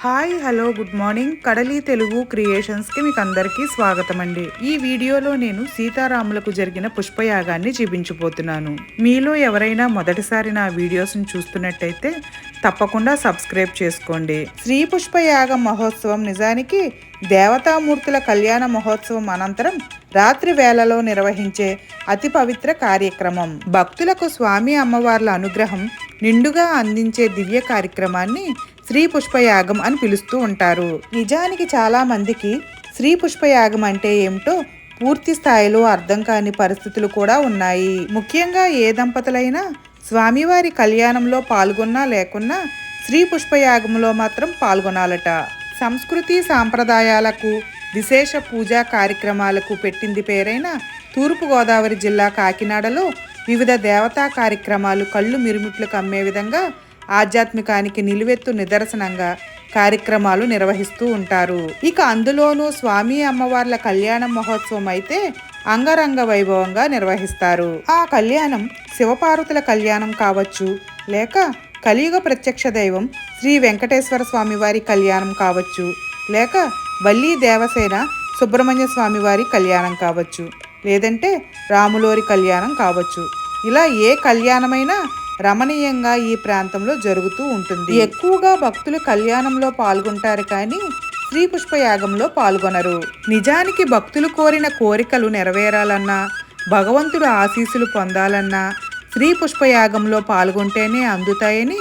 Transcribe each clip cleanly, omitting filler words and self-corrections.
Hi hello good morning కడలి తెలుగు క్రియేషన్స్కి మీకు అందరికీ స్వాగతం అండి. ఈ వీడియోలో నేను సీతారాములకు జరిగిన పుష్పయాగాన్ని చూపించబోతున్నాను. మీలో ఎవరైనా మొదటిసారి నా వీడియోస్ని చూస్తున్నట్టయితే తప్పకుండా సబ్స్క్రైబ్ చేసుకోండి. శ్రీ పుష్పయాగ మహోత్సవం నిజానికి దేవతామూర్తుల కళ్యాణ మహోత్సవం అనంతరం రాత్రి వేళలో నిర్వహించే అతి పవిత్ర కార్యక్రమం. భక్తులకు స్వామి అమ్మవార్ల అనుగ్రహం నిండుగా అందించే దివ్య కార్యక్రమాన్ని శ్రీ పుష్పయాగం అని పిలుస్తూ ఉంటారు. నిజానికి చాలా మందికి శ్రీ పుష్పయాగం అంటే ఏమిటో పూర్తి స్థాయిలో అర్థం కాని పరిస్థితులు కూడా ఉన్నాయి. ముఖ్యంగా ఏ దంపతులైనా స్వామివారి కళ్యాణంలో పాల్గొన్నా లేకున్నా శ్రీ పుష్పయాగంలో మాత్రం పాల్గొనాలట. సంస్కృతి సాంప్రదాయాలకు విశేష పూజా కార్యక్రమాలకు పెట్టింది పేరైన తూర్పుగోదావరి జిల్లా కాకినాడలో వివిధ దేవతా కార్యక్రమాలు కళ్ళు మిరుమిట్లు కమ్మే విధంగా ఆధ్యాత్మికానికి నిలువెత్తు నిదర్శనంగా కార్యక్రమాలు నిర్వహిస్తూ ఉంటారు. ఇక అందులోనూ స్వామి అమ్మవార్ల కళ్యాణ మహోత్సవం అయితే అంగరంగ వైభవంగా నిర్వహిస్తారు. ఆ కళ్యాణం శివపార్వతుల కళ్యాణం కావచ్చు, లేక కలియుగ ప్రత్యక్ష దైవం శ్రీ వెంకటేశ్వర స్వామి వారి కళ్యాణం కావచ్చు, లేక వల్లీ దేవసేన సుబ్రహ్మణ్య స్వామి వారి కళ్యాణం కావచ్చు, లేదంటే రాములోరి కళ్యాణం కావచ్చు. ఇలా ఏ కళ్యాణమైనా రమణీయంగా ఈ ప్రాంతంలో జరుగుతూ ఉంటుంది. ఎక్కువగా భక్తులు కళ్యాణంలో పాల్గొంటారు కానీ శ్రీ పుష్పయాగంలో పాల్గొనరు. నిజానికి భక్తులు కోరిన కోరికలు నెరవేరాలన్నా, భగవంతుడు ఆశీస్సులు పొందాలన్నా శ్రీ పుష్పయాగంలో పాల్గొంటేనే అందుతాయని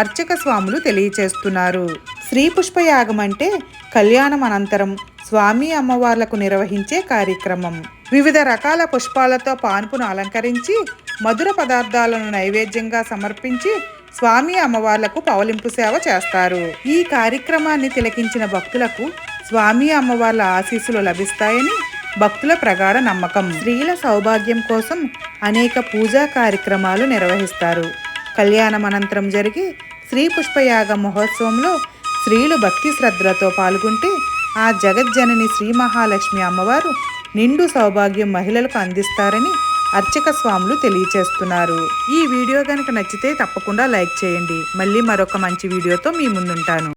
అర్చక స్వాములు తెలియచేస్తున్నారు. శ్రీ పుష్పయాగం అంటే కళ్యాణం అనంతరం స్వామి అమ్మవార్లకు నిర్వహించే కార్యక్రమం. వివిధ రకాల పుష్పాలతో పాన్పును అలంకరించి మధుర పదార్థాలను నైవేద్యంగా సమర్పించి స్వామి అమ్మవార్లకు పవలింపు సేవ చేస్తారు. ఈ కార్యక్రమాన్ని తిలకించిన భక్తులకు స్వామి అమ్మవార్ల ఆశీస్సులు లభిస్తాయని భక్తుల ప్రగాఢ నమ్మకం. స్త్రీల సౌభాగ్యం కోసం అనేక పూజా కార్యక్రమాలు నిర్వహిస్తారు. కళ్యాణం అనంతరం జరిగే శ్రీ పుష్పయాగ మహోత్సవంలో స్త్రీలు భక్తి శ్రద్ధలతో పాల్గొంటే ఆ జగజ్జనని శ్రీ మహాలక్ష్మి అమ్మవారు నిండు సౌభాగ్యం మహిళలకు అందిస్తారని అర్చక స్వాములు తెలియచేస్తున్నారు. ఈ వీడియో కనుక నచ్చితే తప్పకుండా లైక్ చేయండి. మళ్ళీ మరొక మంచి వీడియోతో మీ ముందుంటాను.